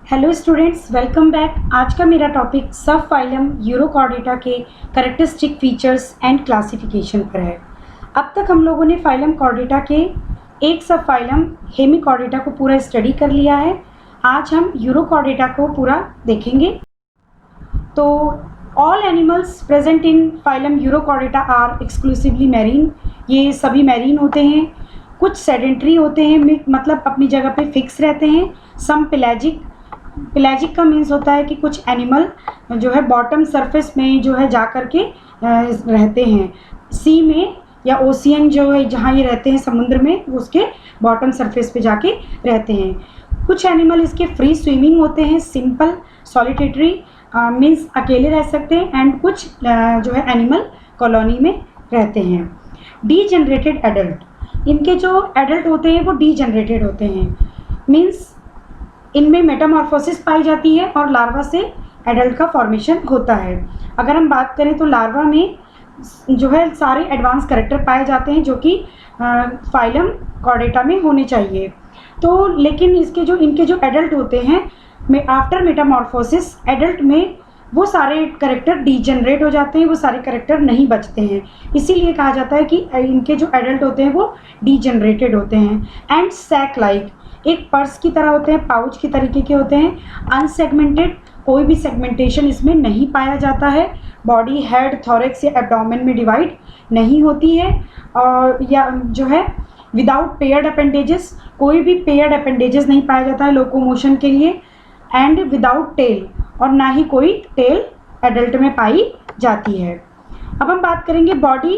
Hello students, welcome back. आज का मेरा टॉपिक सब फाइलम यूरोकॉर्डेटा के कैरेक्टरिस्टिक फीचर्स एंड क्लासिफिकेशन पर है। अब तक हम लोगों ने फाइलम कॉर्डेटा के एक सब फाइलम हेमिकॉर्डेटा को पूरा स्टडी कर लिया है। आज हम यूरोकॉर्डेटा को पूरा देखेंगे। तो all animals present in phylum urochordata are exclusively marine. ये सभी मैरीन होते हैं। कुछ सेडेंट्री होते हैं, मतलब अपनी जगह पे फिक्स रहते हैं। सम पेलाजिक। पेलाजिक का मीन्स होता है कि कुछ एनिमल जो है बॉटम सरफेस में जो है जा कर के रहते हैं। सी में या ओशियन जो है जहाँ ये रहते हैं समुद्र में, उसके बॉटम सरफेस पे जाके रहते हैं। कुछ एनिमल इसके फ्री स्विमिंग होते हैं, सिंपल सॉलिटेटरी मीन्स अकेले रह सकते हैं। एंड कुछ जो है एनिमल कॉलोनी में रहते हैं। डीजनरेटेड एडल्ट, इनके जो एडल्ट होते हैं वो डीजनरेटेड होते हैं, मीन्स इनमें मेटामॉर्फोसिस पाई जाती है और लार्वा से एडल्ट का फॉर्मेशन होता है। अगर हम बात करें तो लार्वा में जो है सारे एडवांस कैरेक्टर पाए जाते हैं जो कि फाइलम कॉर्डेटा में होने चाहिए। तो लेकिन इनके जो एडल्ट होते हैं आफ्टर मेटामॉर्फोसिस एडल्ट में वो सारे कैरेक्टर डीजनरेट हो जाते हैं, वो सारे कैरेक्टर नहीं बचते हैं। इसीलिए कहा जाता है कि इनके जो एडल्ट होते हैं वो डीजनरेटेड होते हैं। एंड सैक लाइक, एक पर्स की तरह होते हैं, पाउच की तरीके के होते हैं। अनसेगमेंटेड, कोई भी सेगमेंटेशन इसमें नहीं पाया जाता है। बॉडी हेड, थॉरेक्स या एब्डोमेन में डिवाइड नहीं होती है। और या जो है विदाउट पेयर्ड अपेंडेजेस, कोई भी पेयर्ड अपेंडेजेस नहीं पाया जाता है लोकोमोशन के लिए। एंड विदाउट टेल, और ना ही कोई टेल एडल्ट में पाई जाती है। अब हम बात करेंगे बॉडी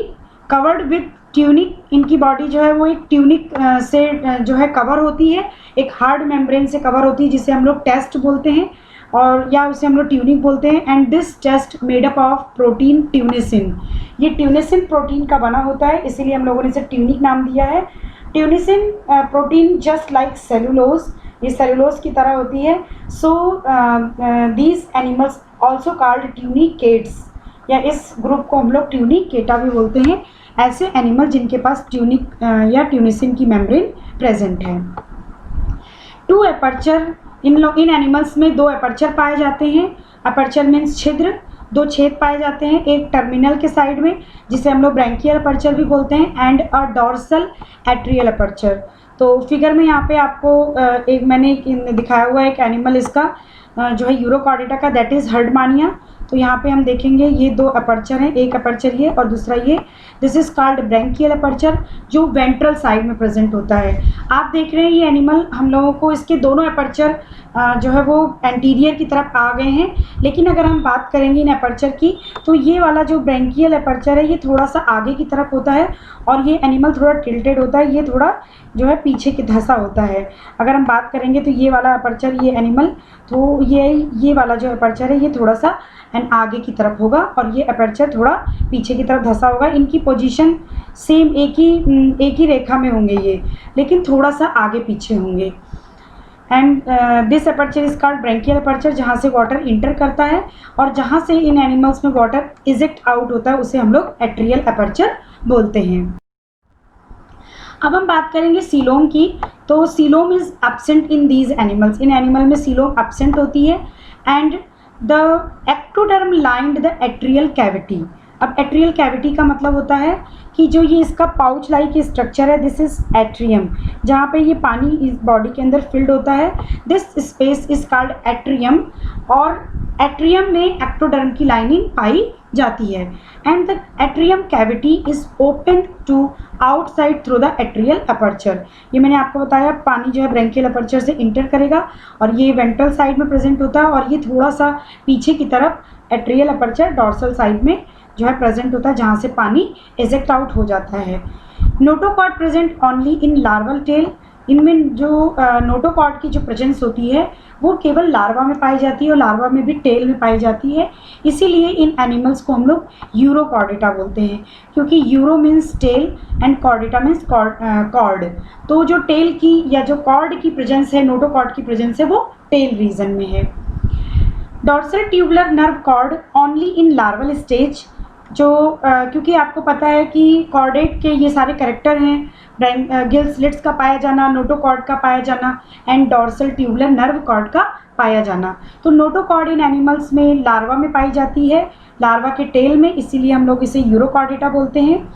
कवर्ड विथ ट्यूनिक। इनकी बॉडी जो है वो एक ट्यूनिक से जो है कवर होती है, एक हार्ड मेम्ब्रेन से कवर होती है जिसे हम लोग टेस्ट बोलते हैं और या उसे हम लोग ट्यूनिक बोलते हैं। And this test made up of protein tunicin. ये ट्यूनिसिन प्रोटीन का बना होता है, इसीलिए हम लोगों ने इसे ट्यूनिक नाम दिया है। ट्यूनिसिन प्रोटीन जस्ट लाइक सेलुलोज, ये सेलुलोज की तरह होती है। So these animals also called tunicates, या इस ग्रुप को हम लोग ट्यूनिकेटा भी बोलते हैं। ऐसे एनिमल जिनके पास ट्यूनिक या ट्यूनिसिन की मेम्ब्रेन प्रेजेंट है। टू एपर्चर, इन एनिमल्स में दो एपर्चर पाए जाते हैं। एपर्चर मीन्स छिद्र, दो छेद पाए जाते हैं, एक टर्मिनल के साइड में जिसे हम लोग ब्रैंकियल अपर्चर भी बोलते हैं, and a dorsal atrial aperture. तो फिगर में यहाँ पे आपको एक मैंने दिखाया हुआ एक एनिमल इसका जो है यूरोकॉर्डेटा का, दैट इज़ हर्डमानिया। तो यहाँ पे हम देखेंगे ये दो अपर्चर हैं, एक अपर्चर ये और दूसरा ये। This is called branchial aperture, जो वेंट्रल साइड में प्रेजेंट होता है। आप देख रहे हैं ये एनिमल, हम लोगों को इसके दोनों अपर्चर जो है वो एंटीरियर की तरफ आ गए हैं। लेकिन अगर हम बात करेंगे इन अपर्चर की तो ये वाला जो ब्रैंकियल अपर्चर है ये थोड़ा सा आगे की तरफ होता है और ये एनिमल थोड़ा टिल्टेड होता है, ये थोड़ा जो है पीछे की धंसा होता है। अगर हम बात करेंगे तो ये वाला अपर्चर, ये एनिमल, तो ये वाला जो अपर्चर है ये थोड़ा सा आगे की तरफ होगा और ये अपर्चर थोड़ा पीछे की तरफ धंसा होगा। इनकी पोजीशन सेम एक ही रेखा में होंगे ये, लेकिन थोड़ा सा आगे पीछे होंगे। And this aperture is called branchial aperture, जहाँ से वाटर इंटर करता है और जहाँ से इन एनिमल्स में वाटर इजेक्ट आउट होता है उसे हम लोग एट्रियल अपर्चर बोलते हैं। अब हम बात करेंगे सीलोम की। तो coelom is absent in these animals, in animal में सीलोम एब्सेंट होती है। And the ectoderm lined the atrial cavity. अब एट्रियल कैविटी का मतलब होता है कि जो ये इसका पाउच लाइक स्ट्रक्चर है, दिस इज एट्रियम, जहाँ पे ये पानी इस बॉडी के अंदर फिल्ड होता है। This space is called atrium, और एट्रियम में एक्टोडर्म की लाइनिंग पाई जाती है। And the atrium cavity is open to outside through the atrial aperture. ये मैंने आपको बताया, पानी जो है ब्रैंकियल अपर्चर से इंटर करेगा और ये वेंट्रल साइड में प्रेजेंट होता है और ये थोड़ा सा पीछे की तरफ एट्रियल अपर्चर डॉर्सल साइड में जो है प्रेजेंट होता है, जहाँ से पानी एजेक्ट आउट हो जाता है। Notochord present only in larval tail. इनमें जो नोटोकॉर्ड की जो प्रेजेंस होती है वो केवल लार्वा में पाई जाती है और लार्वा में भी टेल में पाई जाती है। इसीलिए इन एनिमल्स को हम लोग यूरोकॉर्डेटा बोलते हैं, क्योंकि uro means tail and chordata means cord. तो जो टेल की या जो कॉर्ड की प्रेजेंस है, नोटोकॉर्ड की प्रेजेंस है, वो टेल रीजन में है। Dorsal tubular nerve cord only in larval stage. क्योंकि आपको पता है कि कॉर्डेट के ये सारे कैरेक्टर हैं, गिल स्लिट्स का पाया जाना, नोटोकॉर्ड का पाया जाना and dorsal tubular nerve cord का पाया जाना। तो नोटोकॉर्ड इन एनिमल्स में लार्वा में पाई जाती है, लार्वा के टेल में, इसीलिए हम लोग इसे यूरोकॉर्डेटा बोलते हैं।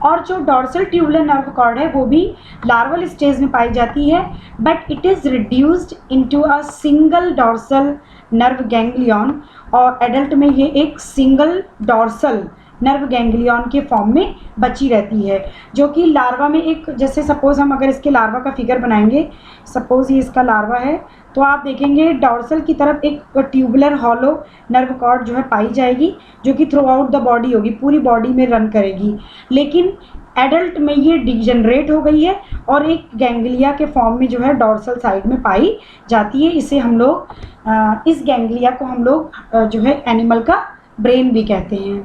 और जो डॉर्सल ट्यूबुलर नर्व कॉर्ड है वो भी लार्वल स्टेज में पाई जाती है, but it is reduced into a single dorsal nerve ganglion, और एडल्ट में ये एक सिंगल डॉर्सल नर्व गैंग्लियन के फॉर्म में बची रहती है, जो कि लार्वा में एक, जैसे सपोज हम अगर इसके लार्वा का फिगर बनाएंगे, सपोज ये इसका लार्वा है, तो आप देखेंगे डॉर्सल की तरफ एक ट्यूबुलर हॉलो नर्व कॉर्ड जो है पाई जाएगी, जो कि थ्रू आउट द बॉडी होगी, पूरी बॉडी में रन करेगी। लेकिन एडल्ट में ये डिजनरेट हो गई है और एक गैंग्लिया के फॉर्म में जो है डॉर्सल साइड में पाई जाती है। इसे हम लोग इस गैंग्लिया को हम लोग जो है एनिमल का ब्रेन भी कहते हैं।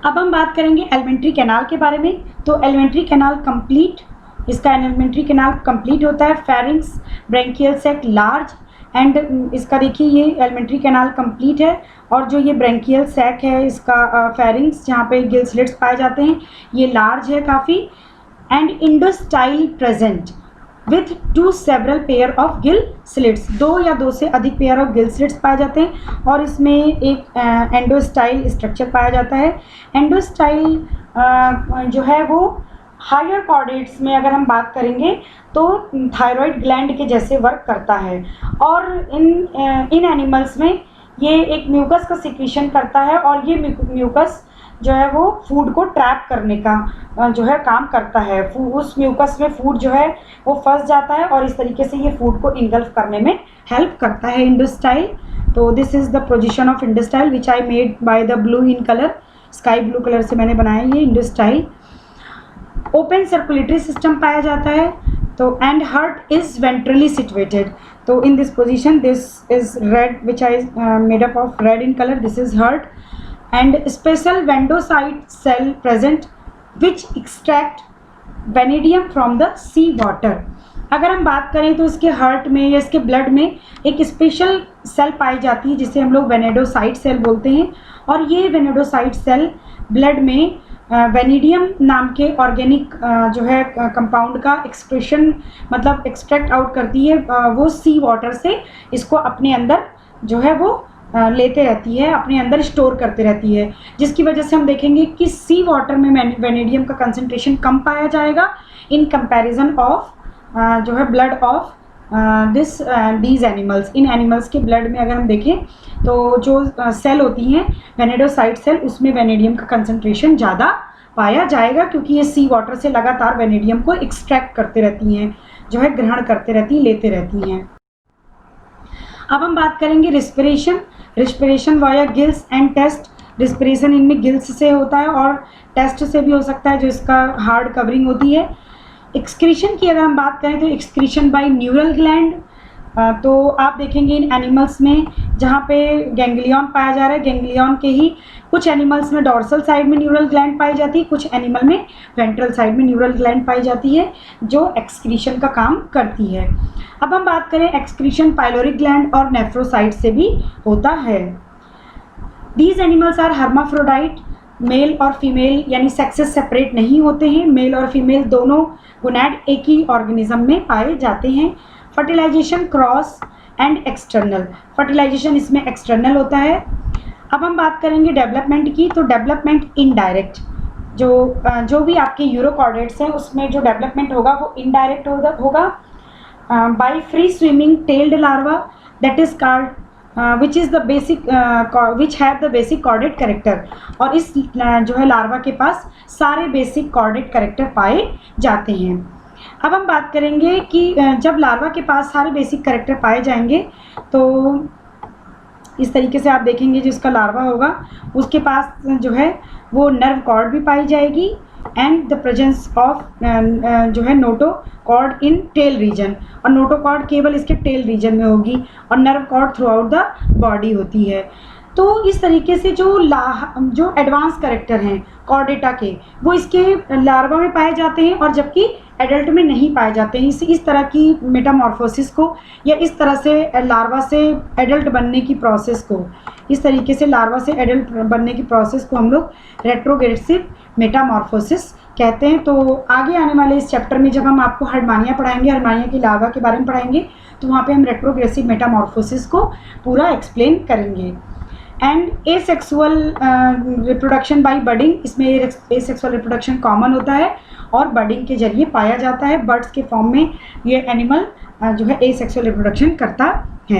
अब हम बात करेंगे एलिमेंट्री कैनाल के बारे में। तो एलिमेंट्री कैनाल कंप्लीट, इसका एलिमेंट्री कैनाल कंप्लीट होता है, pharynx branchial sac large, and इसका देखिए ये एलिमेंट्री कैनाल कंप्लीट है, और जो ये ब्रैंकियल सैक है इसका फेरिंक्स जहाँ पे गिल स्लिट्स पाए जाते हैं ये लार्ज है काफ़ी, and endostyle present with 2 several pair of gill slits, 2 या 2 से अधिक पेयर ऑफ गिल स्लिट्स पाए जाते हैं, और इसमें एक एंडोस्टाइल स्ट्रक्चर पाया जाता है। एंडोस्टाइल जो है वो हायर कॉर्डेट्स में अगर हम बात करेंगे तो थायराइड ग्लैंड के जैसे वर्क करता है, और इन एनिमल्स में ये एक म्यूकस का सिक्रीशन करता है, और ये म्यूकस जो है वो फूड को ट्रैप करने का जो है काम करता है। उस म्यूकस में फूड जो है वो फंस जाता है, और इस तरीके से ये फूड को इनगल्फ करने में हेल्प करता है इंडोस्टाइल। तो this is the position of endostyle which I made by the blue in colour, sky blue colour से मैंने बनाया ये इंडोस्टाइल। ओपन सर्कुलेटरी सिस्टम पाया जाता है, तो and heart is ventrally situated. तो in this position this is red which I made up of red in colour, this is heart, and special vanadocyte cell present which extract vanadium from the sea water. अगर हम बात करें तो इसके heart में या इसके ब्लड में एक स्पेशल सेल पाई जाती है जिसे हम लोग वेनेडोसाइट सेल बोलते हैं, और ये वेनेडोसाइट सेल ब्लड में वेनेडियम नाम के ऑर्गेनिक जो है कंपाउंड का एक्सक्रीशन मतलब एक्सट्रैक्ट आउट करती है, वो सी वाटर से इसको अपने अंदर जो है वो लेते रहती है, अपने अंदर स्टोर करते रहती है, जिसकी वजह से हम देखेंगे कि सी वाटर में वेनेडियम का कंसंट्रेशन कम पाया जाएगा इन कंपैरिजन ऑफ जो है blood of these animals. In animals के ब्लड में अगर हम देखें तो जो सेल होती हैं वेनेडोसाइट सेल, उसमें वेनेडियम का कंसंट्रेशन ज़्यादा पाया जाएगा, क्योंकि ये सी वाटर से लगातार वेनेडियम को एक्सट्रैक्ट करते रहती हैं, जो है ग्रहण करते रहती हैं, लेते रहती हैं। अब हम बात करेंगे respiration via gills and test. Respiration इनमें गिल्स से होता है और टेस्ट से भी हो सकता है, जो इसका हार्ड कवरिंग होती है। एक्सक्रीशन की अगर हम बात करें तो एक्सक्रीशन बाय न्यूरल ग्लैंड, तो आप देखेंगे इन एनिमल्स में जहाँ पे गैंग्लियन पाया जा रहा है, गैंग्लियन के ही कुछ एनिमल्स में डॉर्सल साइड में न्यूरल ग्लैंड पाई जाती है, कुछ एनिमल में वेंट्रल साइड में न्यूरल ग्लैंड पाई जाती है जो एक्सक्रीशन का काम करती है। अब हम बात करें एक्सक्रीशन पाइलोरिक ग्लैंड और नेफ्रोसाइट से भी होता है। These animals are hermaphrodite, male और फीमेल यानी सेक्सेस सेपरेट नहीं होते हैं, मेल और फीमेल दोनों गोनैड एक ही ऑर्गेनिज्म में पाए जाते हैं। Fertilisation cross and external, fertilisation इसमें एक्सटर्नल होता है। अब हम बात करेंगे डेवलपमेंट की, तो डेवलपमेंट इनडायरेक्ट, जो भी आपके यूरोकॉर्डेट्स हैं उसमें जो डेवलपमेंट होगा वो इनडायरेक्ट होगा by free swimming tailed larva that is called which is the basic which have the basic chordate character, और इस जो है लार्वा के पास सारे बेसिक कॉर्डेट कैरेक्टर पाए जाते हैं। अब हम बात करेंगे कि जब लार्वा के पास सारे बेसिक कैरेक्टर पाए जाएंगे तो इस तरीके से आप देखेंगे जो इसका लार्वा होगा उसके पास जो है वो नर्व कॉर्ड भी पाई जाएगी एंड द प्रेजेंस ऑफ जो है नोटो कॉर्ड इन टेल रीजन, और नोटो कॉर्ड केवल इसके टेल रीजन में होगी और nerve cord through out the body होती है। तो इस तरीके से जो एडवांस कैरेक्टर हैं कॉर्डेटा के वो इसके लार्वा में पाए जाते हैं, और जबकि एडल्ट में नहीं पाए जाते हैं। इस तरह की मेटामॉर्फोसिस को या इस तरह से लार्वा से एडल्ट बनने की प्रोसेस को, इस तरीके से लार्वा से एडल्ट बनने की प्रोसेस को हम लोग रेट्रोग्रेसिव मेटामॉर्फोसिस कहते हैं। तो आगे आने वाले इस चैप्टर में जब हम आपको हर्मानिया पढ़ाएंगे, हर्मानिया की लार्वा के बारे में पढ़ाएंगे, तो वहाँ पे हम रेट्रोग्रेसिव मेटामॉर्फोसिस को पूरा एक्सप्लेन करेंगे। And asexual reproduction by budding, इसमें एसेक्सुअल रिप्रोडक्शन कॉमन होता है और बडिंग के जरिए पाया जाता है। बर्ड्स के फॉर्म में ये एनिमल जो है एसेक्सुअल रिप्रोडक्शन करता है।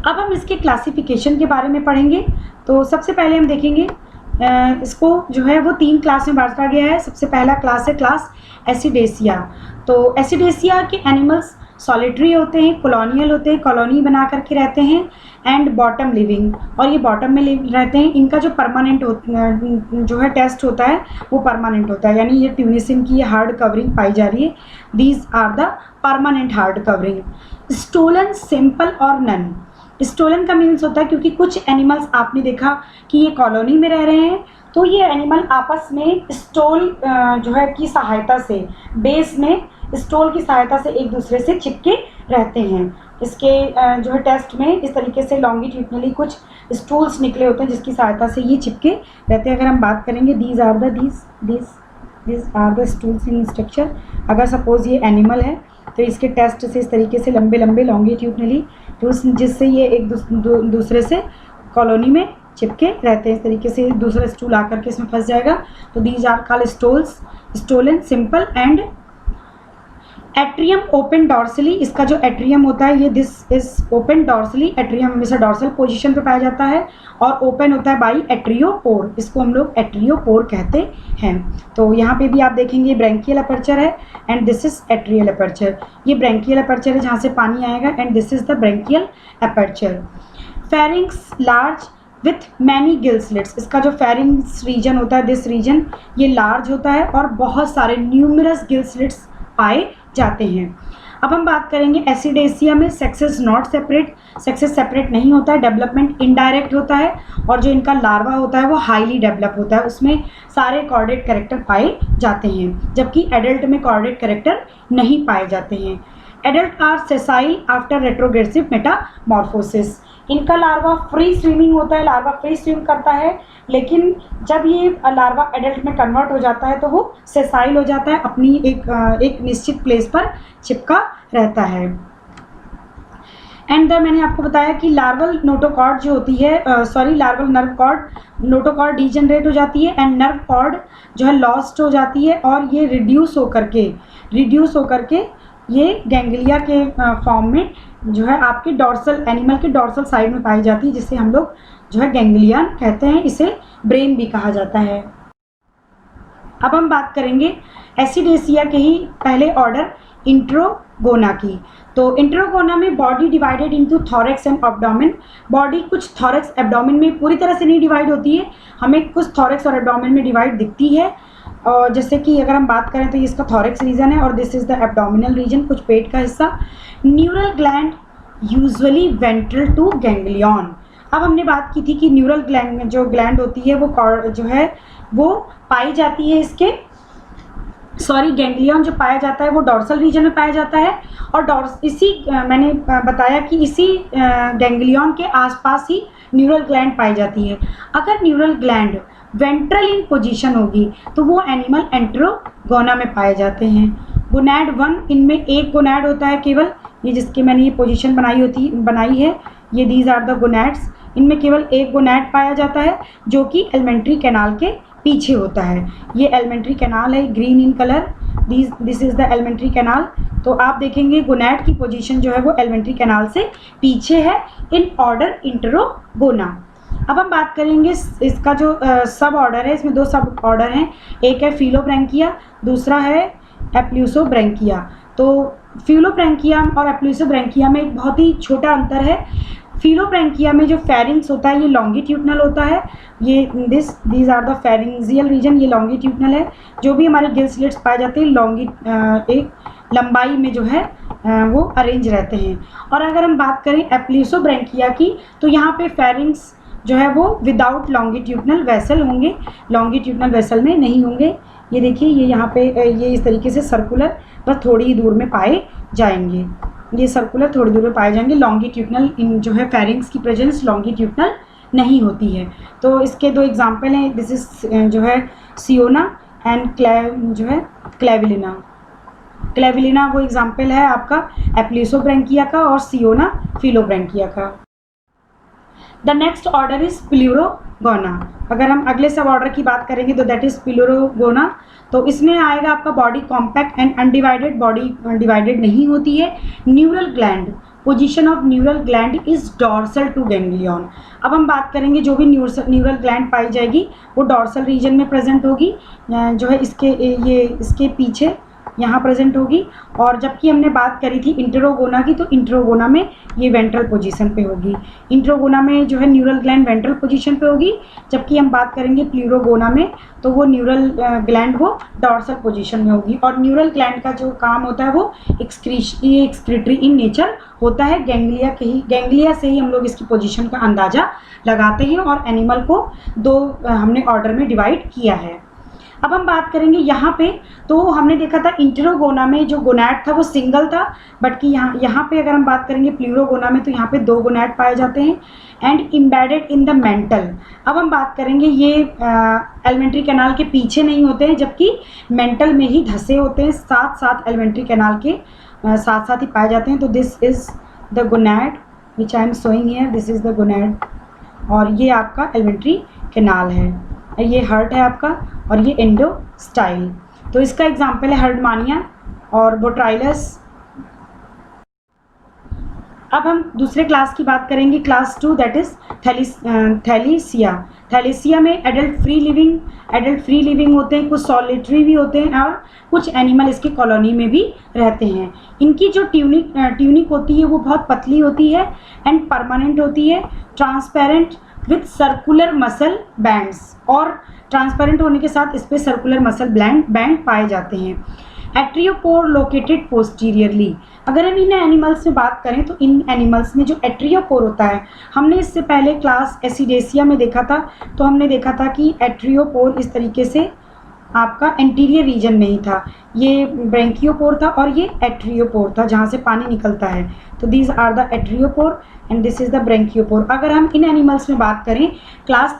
अब हम इसके क्लासिफिकेशन के बारे में पढ़ेंगे। तो सबसे पहले हम देखेंगे इसको जो है वो 3 क्लास में बांटा गया है। सबसे पहला क्लास है क्लास एसिडेसिया। तो एसिडेसिया के एनिमल्स सॉलिटरी होते हैं, कॉलोनियल होते हैं, कॉलोनी बना करके रहते हैं, एंड बॉटम लिविंग, और ये बॉटम में रहते हैं। इनका जो परमानेंट जो है टेस्ट होता है वो परमानेंट होता है, यानी ये ट्यूनिसिन की हार्ड कवरिंग पाई जा रही है। These are the permanent hard covering. Stolon, simple और नन। स्टोलन का मीन्स होता है क्योंकि कुछ एनिमल्स आपने देखा कि ये कॉलोनी में रह रहे हैं, तो ये एनिमल आपस में स्टोल जो है की सहायता से, बेस में स्टोल की सहायता से एक दूसरे से चिपके रहते हैं। इसके जो है टेस्ट में इस तरीके से लॉन्गिट्यूडनली कुछ स्टूल्स निकले होते हैं जिसकी सहायता से ये चिपके रहते हैं। अगर हम बात करेंगे these are the stools in structure. अगर सपोज ये एनिमल है तो इसके टेस्ट से इस तरीके से लंबे लंबे लॉन्गिट्यूडनली जिससे ये एक दूसरे से कॉलोनी में चिपके रहते हैं। इस तरीके से दूसरा स्टूल आकर के इसमें फंस जाएगा। तो these are called stolons, stolon, simple and atrium open dorsally. इसका जो एट्रियम होता है ये this is open dorsally. Atrium हमेशा डॉर्सल पोजीशन पे पाया जाता है और ओपन होता है बाई एट्रियोपोर। इसको हम लोग एट्रियोपोर कहते हैं। तो यहाँ पे भी आप देखेंगे ब्रैंकियल अपर्चर है and this is atrial aperture. ये ब्रैंकियल अपर्चर है जहाँ से पानी आएगा and this is the branchial aperture. Pharynx large with many gill slits. इसका जो फेरिंग्स रीजन होता है, दिस रीजन, ये लार्ज होता है और बहुत सारे न्यूमरस गिल स्लिट्स पाए जाते हैं। अब हम बात करेंगे एसिडेसिया में sexes not separate. Sexes separate नहीं होता है, डेवलपमेंट इनडायरेक्ट होता है और जो इनका लार्वा होता है वो हाईली डेवलप होता है, उसमें सारे कॉर्डेट कैरेक्टर पाए जाते हैं, जबकि एडल्ट में कॉर्डेट कैरेक्टर नहीं पाए जाते हैं। Adult are sessile after retrogressive metamorphosis. इनका लार्वा फ्री स्विमिंग होता है, लार्वा फ्री स्विम करता है, लेकिन जब ये लार्वा एडल्ट में कन्वर्ट हो जाता है तो वो सेसाइल हो जाता है, अपनी एक निश्चित प्लेस पर चिपका रहता है। एंड मैंने आपको बताया कि लार्वल नोटोकॉर्ड जो होती है, larval nerve cord, notochord degenerate हो जाती है एंड नर्व कॉर्ड जो है लॉस्ट हो जाती है और ये रिड्यूस होकर के ये गैंग्लिया के फॉर्म में जो है आपके डॉर्सल, एनिमल के डॉर्सल साइड में पाई जाती है, जिसे हम लोग जो है गैंग्लियन कहते हैं, इसे ब्रेन भी कहा जाता है। अब हम बात करेंगे एसिडेसिया के ही पहले ऑर्डर इंट्रोगोना की। तो इंट्रोगोना में body divided into thorax and abdomen. Body कुछ थॉरेक्स एब्डोमेन में पूरी तरह से नहीं डिवाइड होती है, हमें कुछ थॉरेक्स और एब्डोमेन में डिवाइड दिखती है। और जैसे कि अगर हम बात करें तो इसका थॉरेक्स रीजन है और this is the abdominal region, कुछ पेट का हिस्सा। Neural gland usually ventral to ganglion. अब हमने बात की थी कि न्यूरल ग्लैंड जो ग्लैंड होती है वो जो है वो पाई जाती है इसके गैंग्लियन जो पाया जाता है वो डॉर्सल रीजन में पाया जाता है और मैंने बताया कि इसी गैंग्लियन के आसपास ही न्यूरल ग्लैंड पाई जाती है। अगर न्यूरल ग्लैंड वेंट्रल इन पोजीशन होगी तो वो एनिमल एंट्रोगोना में पाए जाते हैं। गोनैड 1, इनमें एक गोनैड होता है केवल, ये जिसके मैंने ये पोजीशन बनाई है, ये दीज आर द गोनैड्स। इनमें केवल एक गोनैड पाया जाता है जो कि एलिमेंट्री कैनाल के पीछे होता है। ये एलिमेंट्री कैनाल है, green in colour, this is the alimentary canal. तो आप देखेंगे गोनैड की पोजीशन जो है वो एलिमेंट्री कैनाल से पीछे है इन ऑर्डर इंट्रोगोना। अब हम बात करेंगे इसका जो सब ऑर्डर है, इसमें 2 सब ऑर्डर हैं, एक है फिलोब्रैंकिया, दूसरा है एप्ल्यूसोब्रैंकिया। तो फिलोब्रैंकिया और एप्ल्यूसोब्रैंकिया में एक बहुत ही छोटा अंतर है। फिलोब्रैंकिया में जो फेरिंग्स होता है ये लॉन्गिट्यूडनल होता है, ये these are the pharyngeal region, ये लॉन्गिट्यूडनल है। जो भी हमारे गिल स्लिट्स पाए जाते हैं एक लंबाई में जो है वो अरेंज रहते हैं। और अगर हम बात करें एप्ल्यूसोब्रैंकिया की तो यहाँ पे फेरिंग्स जो है वो विदाउट लॉन्गिट्यूडनल वेसल होंगे, लॉन्गिट्यूडनल वेसल में नहीं होंगे। ये देखिए, ये यहाँ पे ये इस तरीके से सर्कुलर बस थोड़ी ही दूर में पाए जाएंगे। ये सर्कुलर थोड़ी दूर में पाए जाएंगे। लॉन्गिट्यूडनल इन जो है फेरिंग्स की प्रेजेंस लॉन्गिट्यूडनल नहीं होती है। तो इसके दो एग्जाम्पल हैं, दिस इज जो है सियोना एंड जो है क्लेविलिना। क्लेविलिना वो एग्जाम्पल है आपका एप्लिसोब्रैंकिया का और सियोना फिलोब्रैंकिया का। The next order is Pleurogona. अगर हम अगले सब ऑर्डर की बात करेंगे तो दैट इज प्लूरोगोना। तो इसमें आएगा आपका body compact and undivided, body divided नहीं होती है। Neural gland, position of neural gland is dorsal to ganglion. अब हम बात करेंगे जो भी न्यूरल ग्लैंड पाई जाएगी वो डॉर्सल रीजन में प्रेजेंट होगी, जो है इसके पीछे यहाँ प्रेजेंट होगी। और जबकि हमने बात करी थी इंट्रोगोना की, तो इंट्रोगोना में ये वेंट्रल पोजीशन पे होगी। इंट्रोगोना में जो है न्यूरल ग्लैंड वेंट्रल पोजीशन पे होगी, जबकि हम बात करेंगे प्लूरोगोना में तो वो न्यूरल ग्लैंड वो डॉर्सल पोजीशन में होगी। और न्यूरल ग्लैंड का जो काम होता है वो एक्सक्रीटरी इन नेचर होता है। गैंग्लिया से ही हम लोग इसकी पोजीशन का अंदाज़ा लगाते हैं। और एनिमल को दो हमने ऑर्डर में डिवाइड किया है। अब हम बात करेंगे यहाँ पे, तो हमने देखा था इंट्रोगोना में जो गोनैड था वो सिंगल था, बट कि यहाँ पे अगर हम बात करेंगे प्लूरोगोना में तो यहाँ पे दो गोनैड पाए जाते हैं and embedded in the mental. अब हम बात करेंगे ये एलिमेंट्री कैनाल के पीछे नहीं होते हैं, जबकि मेंटल में ही धसे होते हैं, साथ साथ एलिमेंट्री कैनाल के साथ साथ ही पाए जाते हैं। तो this is the gonad which I am showing here, this is the gonad और ये आपका एलिमेंट्री कैनाल है। ये हर्ट है आपका और ये एंडोस्टाइल। तो इसका एग्जाम्पल है हर्डमानिया और बोट्राइलस। अब हम दूसरे क्लास की बात करेंगे, क्लास 2, दैट इज थैलीसिया। थैलीसिया में एडल्ट फ्री लिविंग होते हैं, कुछ सॉलिटरी भी होते हैं और कुछ एनिमल इसकी कॉलोनी में भी रहते हैं। इनकी जो ट्यूनिक होती है वो बहुत पतली होती है एंड परमानेंट होती है, transparent with circular muscle bands, और ट्रांसपेरेंट होने के साथ इस पर सर्कुलर मसल बैंड पाए जाते हैं। एट्रियोपोर लोकेटेड पोस्टीरियरली। अगर हम इन एनिमल्स में बात करें तो इन एनिमल्स में जो एट्रियोपोर होता है, हमने इससे पहले क्लास एसिडेसिया में देखा था, तो हमने देखा था कि एट्रियोपोर इस तरीके से आपका एंटीरियर रीजन में ही था। ये ब्रैंकियोपोर था और ये एट्रियोपोर था जहाँ से पानी निकलता है। तो these are the atriopore and this is the branchiopore. अगर हम इन एनिमल्स में बात करें क्लास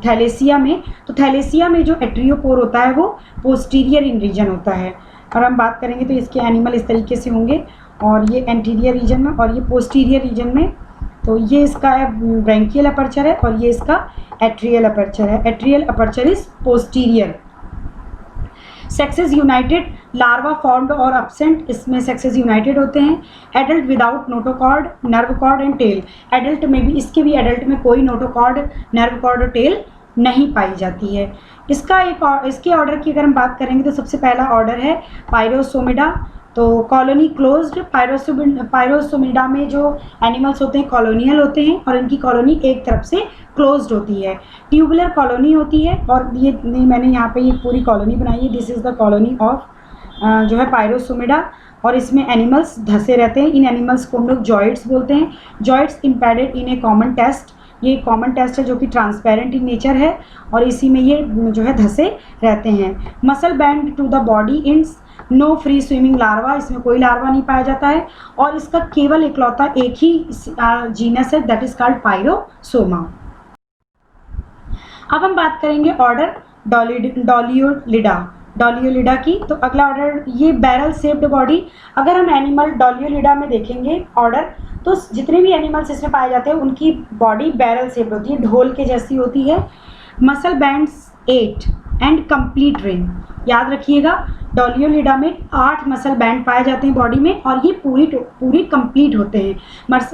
थैलेसिया में, तो थैलेसिया में जो एट्रियोपोर होता है वो पोस्टीरियर इन रीजन होता है। और हम बात करेंगे तो इसके एनिमल इस तरीके से होंगे, और ये एंटीरियर रीजन में और ये पोस्टीरियर रीजन में। तो ये इसका ब्रैंकियल अपर्चर है और ये इसका एट्रियल अपर्चर है। Atrial aperture is posterior. Sexes united, larva formed और अब्सेंट, इसमें सेक्सेस यूनाइटेड होते हैं। Adult without notochord, nerve cord and tail. Adult में भी, इसके भी एडल्ट में कोई नोटोकॉर्ड, नर्व कॉर्ड और टेल नहीं पाई जाती है। इसके ऑर्डर की अगर हम बात करेंगे तो सबसे पहला ऑर्डर है पायरोसोमिडा। तो कॉलोनी क्लोज्ड। पायरोसोमिडा में जो एनिमल्स होते हैं कॉलोनियल होते हैं और इनकी कॉलोनी एक तरफ से क्लोज्ड होती है। ट्यूबुलर कॉलोनी होती है और ये मैंने यहाँ पे ये पूरी कॉलोनी बनाई है। This is the colony of जो है पायरोसोमिडा, और इसमें एनिमल्स धसे रहते हैं। इन एनिमल्स को हम लोग जॉइड्स बोलते हैं। जॉइड्स इम्पैडेड इन ए कॉमन टेस्ट, ये कॉमन टेस्ट है जो कि ट्रांसपेरेंट इन नेचर है और इसी में ये जो है धसे रहते हैं। Muscle band to the body ends, no free swimming larva, इसमें कोई लार्वा नहीं पाया जाता है और इसका केवल इकलौता एक ही जीनस है, दैट इज कॉल्ड पायरोसोमा। अब हम बात करेंगे ऑर्डर डॉलियोलिडा की। तो अगला ऑर्डर, ये बैरल शेप्ड बॉडी। अगर हम एनिमल डॉलियोलिडा में देखेंगे ऑर्डर, तो जितने भी एनिमल्स इसमें पाए जाते हैं उनकी बॉडी बैरल शेप्ड होती है, ढोल के जैसी होती है। Muscle bands 8 and complete ring. याद रखिएगा, डॉलियोलिडा में 8 मसल बैंड पाए जाते हैं बॉडी में और ये पूरी कंप्लीट होते हैं।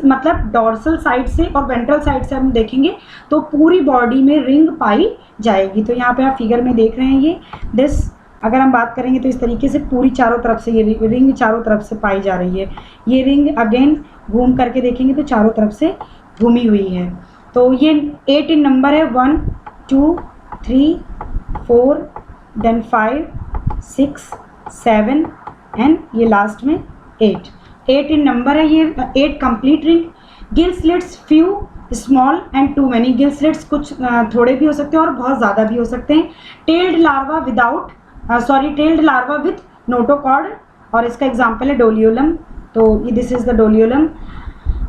मतलब डॉर्सल साइड से और वेंट्रल साइड से हम देखेंगे तो पूरी बॉडी में रिंग पाई जाएगी। तो यहाँ पे आप फिगर में देख रहे हैं ये दिस, अगर हम बात करेंगे तो इस तरीके से पूरी चारों तरफ से ये रिंग चारों तरफ से पाई जा रही है। ये रिंग अगेन घूम करके देखेंगे तो चारों तरफ से घूमी हुई है। तो ये 8 इन नंबर है, 1 2 3 4 देन 5 6 7 एंड ये लास्ट में 8 इन नंबर है। ये 8 complete ring. Gill slits few small and too many. Gill slits कुछ थोड़े भी हो सकते हैं और बहुत ज़्यादा भी हो सकते हैं। Tailed larva without sorry tailed larva with notochord, और इसका एग्जाम्पल है डोलियोलम। तो दिस इज द डोलियोलम।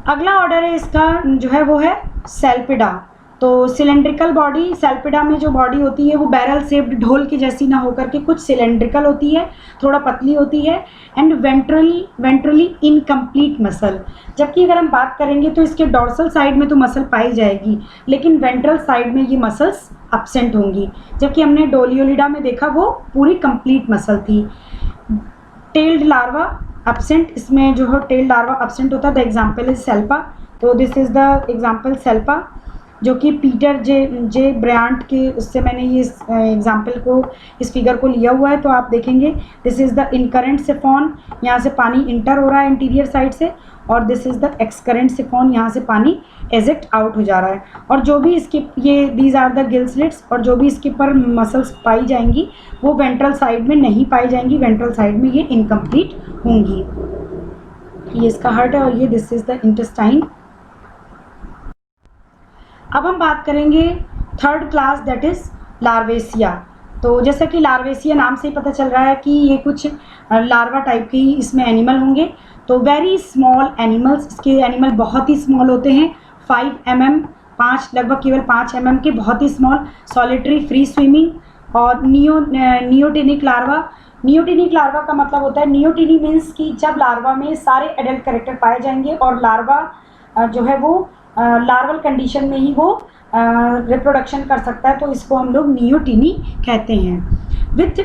अगला ऑर्डर है इसका जो है वो है सेल्पिडा। तो सिलेंड्रिकल बॉडी, सेल्पिडा में जो बॉडी होती है वो बैरल शेप्ड, ढोल की जैसी ना होकर के कुछ सिलेंड्रिकल होती है, थोड़ा पतली होती है। And ventrally incomplete muscle. जबकि अगर हम बात करेंगे तो इसके डॉर्सल साइड में तो मसल पाई जाएगी, लेकिन वेंट्रल साइड में ये मसल्स एब्सेंट होंगी। जबकि हमने डोलियोलिडा में देखा वो पूरी कंप्लीट मसल थी। टेल्ड लार्वा एब्सेंट, इसमें जो है टेल्ड लार्वा एब्सेंट होता है। The example is Salpa. तो this is the example Salpa, जो कि पीटर जे ब्रायंट के उससे मैंने ये एग्जाम्पल को, इस फिगर को लिया हुआ है। तो आप देखेंगे this is the incurrent chiffon, यहाँ से पानी इंटर हो रहा है इंटीरियर साइड से, और this is the excurrent chiffon, यहाँ से पानी एजेक्ट आउट हो जा रहा है। और जो भी इसके ये these are the gill slits, और जो भी इसके पर मसल्स पाई जाएंगी वो वेंट्रल साइड में नहीं पाई जाएंगी, वेंट्रल साइड में ये इनकम्प्लीट होंगी। ये इसका हार्ट है और ये दिस इज़ द इंटेस्टाइन। अब हम बात करेंगे थर्ड क्लास, दैट इज़ लार्वेसिया। तो जैसा कि लार्वेसिया नाम से ही पता चल रहा है कि ये कुछ लार्वा टाइप के ही इसमें एनिमल होंगे। तो वेरी स्मॉल एनिमल्स, इसके एनिमल बहुत ही स्मॉल होते हैं, 5 mm, लगभग केवल 5 mm के, बहुत ही स्मॉल, सॉलिटरी, फ्री स्विमिंग। और नियोटिनिक लार्वा। नियोटिनिक लार्वा का मतलब होता है, नियोटिनी मीन्स कि जब लार्वा में सारे एडल्ट कैरेक्टर पाए जाएंगे और लार्वा जो है वो लार्वल कंडीशन में ही वो रिप्रोडक्शन कर सकता है, तो इसको हम लोग नियोटिनी कहते हैं। विथ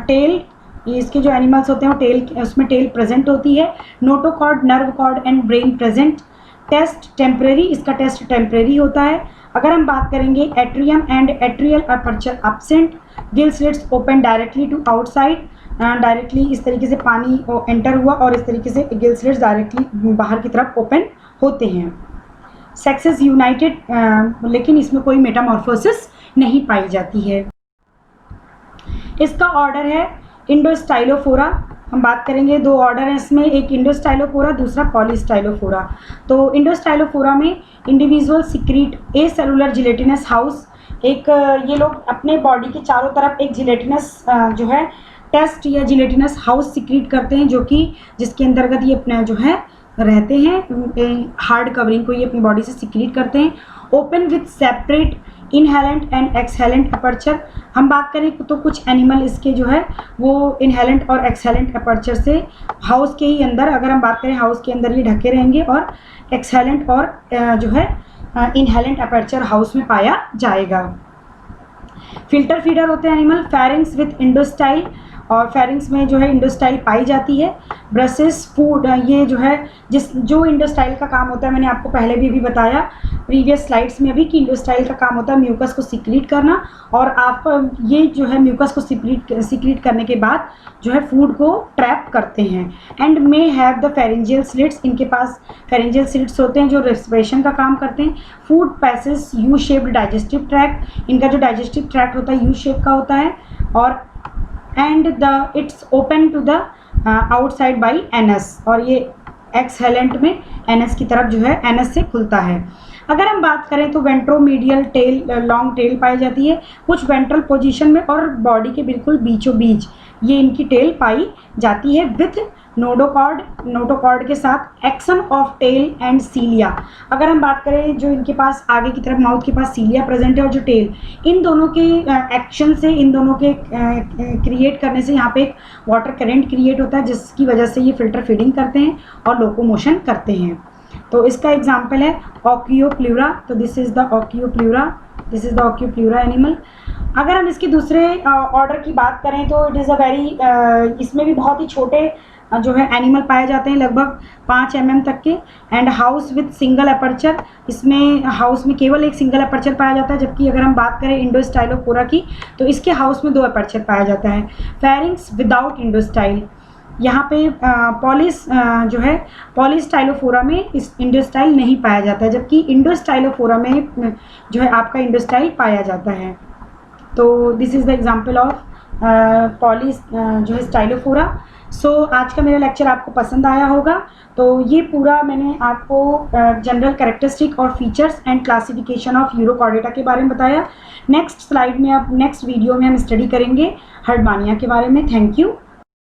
टेल, इसके जो एनिमल्स होते हैं वो टेल, उसमें टेल प्रेजेंट होती है। Notochord, nerve cord and brain present. Test temporary, इसका टेस्ट टेम्परेरी होता है। अगर हम बात करेंगे atrium and atrial aperture absent. Gill slits open directly to outside, directly इस तरीके से पानी एंटर हुआ और इस तरीके से गिल स्लिट्स डायरेक्टली बाहर की तरफ ओपन होते हैं। सेक्सेस यूनाइटेड, लेकिन इसमें कोई मेटामॉर्फोसिस नहीं पाई जाती है। इसका ऑर्डर है इंडोस्टाइलोफोरा। हम बात करेंगे, 2 ऑर्डर हैं इसमें, एक इंडोस्टाइलोफोरा, दूसरा पॉलीस्टाइलोफोरा। तो इंडोस्टाइलोफोरा में इंडिविजुअल सिक्रीट ए सेलुलर जिलेटिनस हाउस। एक ये लोग अपने बॉडी के चारों तरफ एक जिलेटिनस जो है टेस्ट या जिलेटिनस हाउस सिक्रीट करते हैं, जो कि जिसके अंतर्गत ये अपना जो है रहते हैं, हार्ड कवरिंग को ये अपनी बॉडी से सिक्रीट करते हैं। Open with separate inhalant and exhalant aperture. हम बात करें तो कुछ एनिमल इसके जो है वो इनहेलेंट और एक्सहेलेंट अपर्चर से हाउस के ही अंदर, अगर हम बात करें हाउस के अंदर ये ढके रहेंगे, और एक्सहेलेंट और जो है इनहेलेंट अपर्चर हाउस में पाया जाएगा। फिल्टर फीडर होते हैं एनिमल। फेरिंग्स विथ इंडोस्टाइल, और फेरिंग्स में जो है इंडोस्टाइल पाई जाती है। ब्रसेस फूड, ये जो है जो इंडोस्टाइल का काम होता है, मैंने आपको पहले भी बताया प्रीवियस स्लाइड्स में भी, कि इंडोस्टाइल का काम होता है म्यूकस को सिक्रीट करना, और आप ये जो है म्यूकस को सिक्रीट करने के बाद जो है फूड को ट्रैप करते हैं। And may have the pharyngeal slits, इनके पास फेरेंजियल स्लिट्स होते हैं जो रेस्पिरेशन का काम करते हैं। Food passes U shaped digestive tract, इनका जो डाइजेस्टिव ट्रैक्ट होता है यू शेप का होता है। और and it's open to the outside by anus, और ये एक्सहेलेंट में एनस की तरफ जो है एनस से खुलता है। अगर हम बात करें तो वेंट्रोमीडियल टेल, लॉन्ग टेल पाई जाती है कुछ वेंट्रल पोजीशन में, और बॉडी के बिल्कुल बीचों बीच ये इनकी टेल पाई जाती है। विथ नोटोकॉर्ड के साथ एक्शन ऑफ टेल एंड सीलिया। अगर हम बात करें जो इनके पास आगे की तरफ माउथ के पास सीलिया प्रेजेंट है और जो टेल, इन दोनों के एक्शन से, इन दोनों के क्रिएट करने से यहाँ पे एक वाटर करंट क्रिएट होता है, जिसकी वजह से ये फिल्टर फीडिंग करते हैं और लोकोमोशन करते हैं। तो इसका एग्जाम्पल है ऑक्यूप्लूरा। तो this is the Oikopleura, this is the Oikopleura animal. अगर हम इसके दूसरे ऑर्डर की बात करें तो इट इज़ अ वेरी, इसमें भी बहुत ही छोटे जो है एनिमल पाए जाते हैं, लगभग 5 mm तक के। And house with single aperture, इसमें हाउस में केवल एक सिंगल अपर्चर पाया जाता है, जबकि अगर हम बात करें इंडोस्टाइलोफोरा की तो इसके हाउस में 2 अपर्चर पाया जाता है। फेरिंग्स विदाउट इंडोस्टाइल, यहाँ पे जो है पॉलीस्टाइलोफोरा में इस इंडोस्टाइल नहीं पाया जाता है, जबकि इंडोस्टाइलोफोरा में जो है आपका इंडोस्टाइल पाया जाता है। तो this is the example of जो है स्टाइलोफोरा। सो आज का मेरा लेक्चर आपको पसंद आया होगा। तो ये पूरा मैंने आपको जनरल कैरेक्टरिस्टिक और features and classification of urochordata के बारे में बताया। नेक्स्ट स्लाइड में, अब नेक्स्ट वीडियो में हम स्टडी करेंगे हर्डमानिया के बारे में। Thank you.